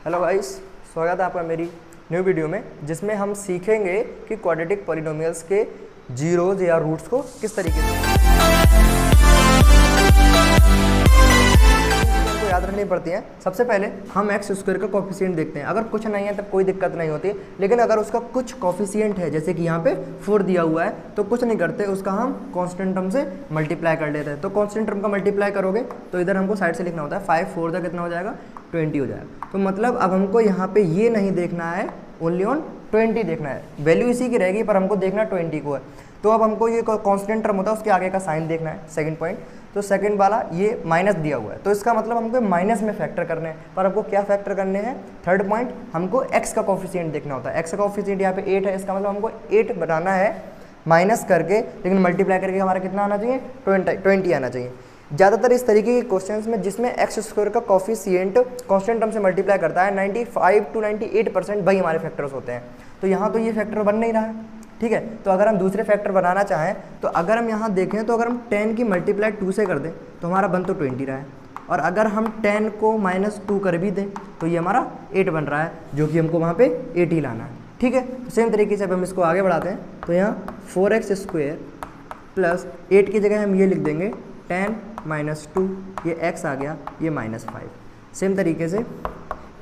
Hello guys, स्वागत है आपका मेरी न्यू वीडियो में, जिसमें हम सीखेंगे कि क्वाड्रेटिक पॉलिनोमियल्स के जीरोज या रूट्स को किस तरीके से हमको याद रखनी पड़ती हैं। सबसे पहले हम एक्स स्क्वायर का कोफिशिएंट देखते हैं। अगर कुछ नहीं है तब कोई दिक्कत नहीं होती, लेकिन अगर उसका कुछ कोफिशिएंट है, जैसे कि यहाँ पे 4 दिया हुआ है, तो कुछ नहीं करते, उसका हम कांस्टेंट टर्म से मल्टीप्लाई कर लेते हैं। तो कांस्टेंट टर्म का मल्टीप्लाई करोगे तो इधर हमको साइड से लिखना होता है 5 4 का कितना हो जाएगा 20 हो जाएगा। तो मतलब अब हमको यहाँ पे ये नहीं देखना है, ओनली ऑन 20 देखना है। वैल्यू इसी की रहेगी पर हमको देखना 20 को है। तो अब हमको ये कांस्टेंट टर्म होता है उसके आगे का साइन देखना है, सेकंड पॉइंट। तो सेकंड वाला ये माइनस दिया हुआ है, तो इसका मतलब हमको माइनस में फैक्टर करने हैं। पर हमको क्या फैक्टर करने हैं? थर्ड पॉइंट, हमको एक्स का कोफिशिएंट देखना होता है। एक्स का कोफिशिएंट यहाँ पे 8 है, इसका मतलब हमको 8 बनाना है माइनस करके, लेकिन मल्टीप्लाई करके हमारा कितना आना चाहिए? 20 आना चाहिए। ज़्यादातर इस तरीके के क्वेश्चंस में जिसमें एक्स स्क्वायर का कोफिशिएंट कांस्टेंट टर्म से मल्टीप्लाई करता है, 95 to 98% वही हमारे फैक्टर्स होते हैं। तो यहाँ तो ये फैक्टर बन नहीं रहा है, ठीक है। तो अगर हम दूसरे फैक्टर बनाना चाहें तो अगर हम यहाँ देखें तो अगर हम 10 की मल्टीप्लाई 2 से कर दें तो हमारा बन तो 20 रहा है, और अगर हम 10 को -2 कर भी दें तो ये हमारा 8 बन रहा है, जो कि हमको वहाँ पे 8 ही लाना है, ठीक है। तो सेम तरीके से अब हम इसको आगे बढ़ाते हैं। तो यहाँ 4x² प्लस 8 की जगह हम ये लिख देंगे 10 - 2, ये x आ गया, ये -5। सेम तरीके से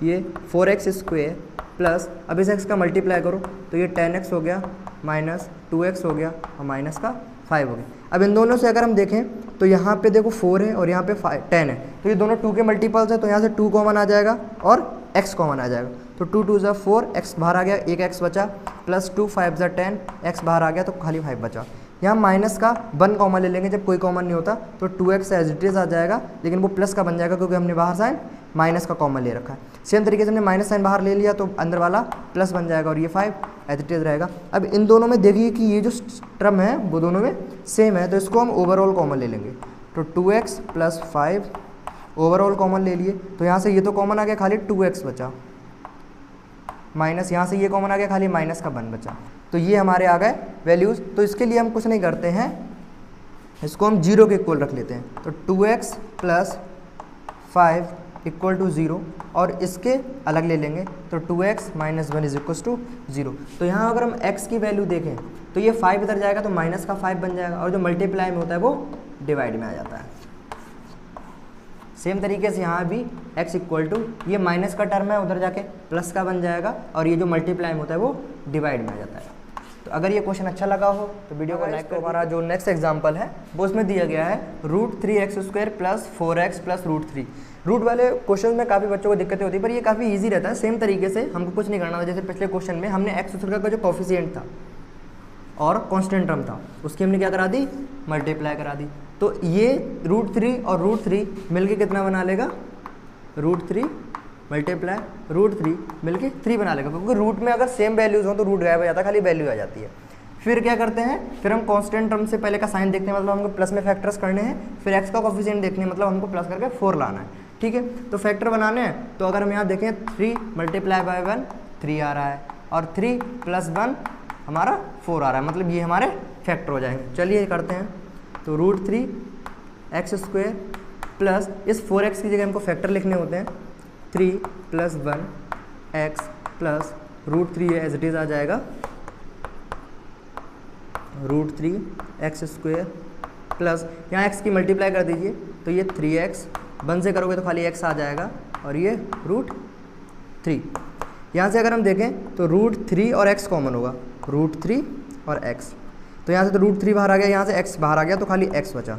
ये 4x² प्लस, अब इस x का मल्टीप्लाई करो तो ये 10x हो गया, -2x हो गया, और माइनस का 5 हो गया। अब इन दोनों से अगर हम देखें तो यहाँ पे देखो 4 है और यहाँ पे 10 है, तो ये दोनों 2 के मल्टीपल्स है, तो यहाँ से 2 कॉमन आ जाएगा और x कॉमन आ जाएगा। तो 2 2 = 4, x बाहर आ गया, एक x बचा, प्लस 2 5 = 10, x बाहर आ गया तो खाली 5 बचा। यहाँ माइनस का 1 कॉमन ले लेंगे, जब कोई कॉमन नहीं होता तो 2x एज इट इज आ जाएगा, लेकिन वो प्लस का बन जाएगा क्योंकि हमने बाहर साइन माइनस का कॉमन ले रखा है। सेम तरीके से हमने माइनस साइन बाहर ले लिया तो अंदर वाला प्लस बन जाएगा और ये 5 एज इट इज रहेगा। अब इन दोनों में देखिए कि ये जो टर्म है वो दोनों में सेम है, तो इसको हम ओवरऑल कॉमन ले लेंगे। तो 2x + 5 ओवरऑल कॉमन ले लिए, तो यहाँ से ये तो कॉमन आ गया, खाली 2x बचा, माइनस यहाँ से ये कॉमन आ गया, खाली माइनस का 1 बचा। तो ये हमारे आ गए वैल्यूज़। तो इसके लिए हम कुछ नहीं करते हैं, इसको हम 0 के इक्वल रख लेते हैं। तो 2x + 5 = 0, और इसके अलग ले लेंगे तो 2x - 1 = 0। तो यहाँ अगर हम x की वैल्यू देखें तो ये 5 इधर जाएगा तो माइनस का 5 बन जाएगा, और जो मल्टीप्लाई में होता है वो डिवाइड में आ जाता है। सेम तरीके से यहाँ भी x = ये माइनस का टर्म है, उधर जाके प्लस का बन जाएगा, और ये जो मल्टीप्लाई में होता है वो डिवाइड में आ जाता है। तो अगर ये क्वेश्चन अच्छा लगा हो तो वीडियो को लाइक करो। हमारा जो नेक्स्ट एग्जांपल है वो उसमें दिया गया है √3x² + 4x + √3। रूट वाले क्वेश्चन में काफ़ी बच्चों को दिक्कतें होती है, पर ये काफ़ी इजी रहता है। सेम तरीके से हमको कुछ नहीं करना था, जैसे पिछले क्वेश्चन में हमने x² का जो कोफिशिएंट था और कांस्टेंट टर्म था उसकी हमने क्या करा दी? मल्टीप्लाई करा दी। तो ये √3 और √3 मिलके कितना बना लेगा? √3 मल्टीप्लाई √3 मिलके 3 बना लेगा, क्योंकि रूट में अगर सेम वैल्यूज हो तो रूट गायब हो जाता है, खाली वैल्यू आ जाती है। फिर क्या करते हैं? फिर हम कांस्टेंट टर्म से पहले का साइन देखते हैं, मतलब हमको प्लस में फैक्टर्स करने हैं। फिर x का कोफिशिएंट देखने हैं, मतलब हमको प्लस करके 4 लाना है, ठीक है। तो फैक्टर बनाने हैं, तो अगर हम यहाँ देखें 3 × 1 3 आ रहा है, और 3 + 1 हमारा 4 आ रहा है, मतलब ये हमारे फैक्टर हो जाएंगे। चलिए करते हैं। तो √3x² प्लस इस 4x की जगह हमको फैक्टर लिखने होते हैं, 3 + 1 x plus √3 as it is आ जाएगा √3x² प्लस यहाँ x की मल्टीप्लाई कर दीजिए तो ये 3x, 1 से करोगे तो खाली x आ जाएगा, और ये √3। यहाँ से अगर हम देखें तो √3 और x कॉमन होगा, √3 और x, तो यहाँ से तो √3 बाहर आ गया, यहाँ से x बाहर आ गया तो खाली x बचा।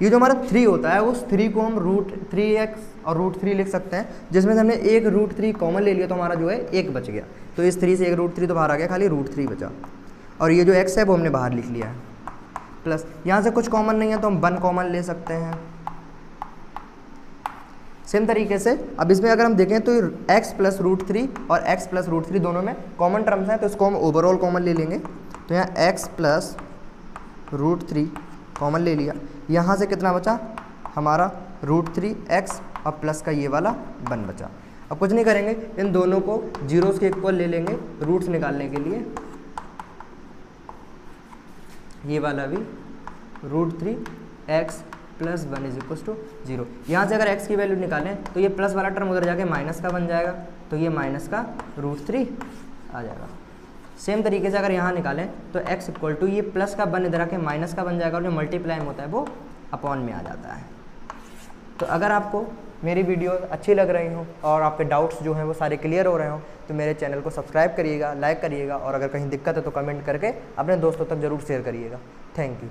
ये जो हमारा 3 होता है उस 3 को हम √3x और √3 लिख सकते हैं, जिसमें से हमने एक √3 कॉमन ले लिया तो हमारा जो है 1 बच गया। तो इस 3 से एक √3 तो बाहर आ गया, खाली √3 बचा, और ये जो x है वो हमने बाहर लिख लिया है। प्लस यहाँ से कुछ कॉमन नहीं है तो हम 1 कॉमन ले सकते हैं। सेम तरीके से अब इसमें अगर हम देखें तो x + √3 और x + √3 दोनों में कॉमन टर्म्स हैं, तो इसको हम ओवरऑल कॉमन ले लेंगे। तो यहाँ x + √3 कॉमन ले लिया, यहाँ से कितना बचा? हमारा √3x और प्लस का ये वाला 1 बचा। अब कुछ नहीं करेंगे, इन दोनों को जीरोस के इक्वल ले लेंगे रूट्स निकालने के लिए। ये वाला भी √3x + 1 = 0। यहाँ से अगर x की वैल्यू निकालें तो ये प्लस वाला टर्म उधर जाके माइनस का बन जाएगा, तो ये माइनस का √3 आ जाएगा। सेम तरीके से अगर यहाँ निकालें तो x इक्वल टू ये प्लस का बन इधर आके माइनस का बन जाएगा और जो मल्टीप्लाई में होता है वो अपॉन में आ जाता है। तो अगर आपको मेरी वीडियो अच्छी लग रही हो और आपके डाउट्स जो हैं वो सारे क्लियर हो रहे हो तो मेरे चैनल को सब्सक्राइब करिएगा, लाइक करिएगा और अगर कहीं दिक्कत है तो कमेंट करके अपने दोस्तों तक ज़रूर शेयर करिएगा। Thank you.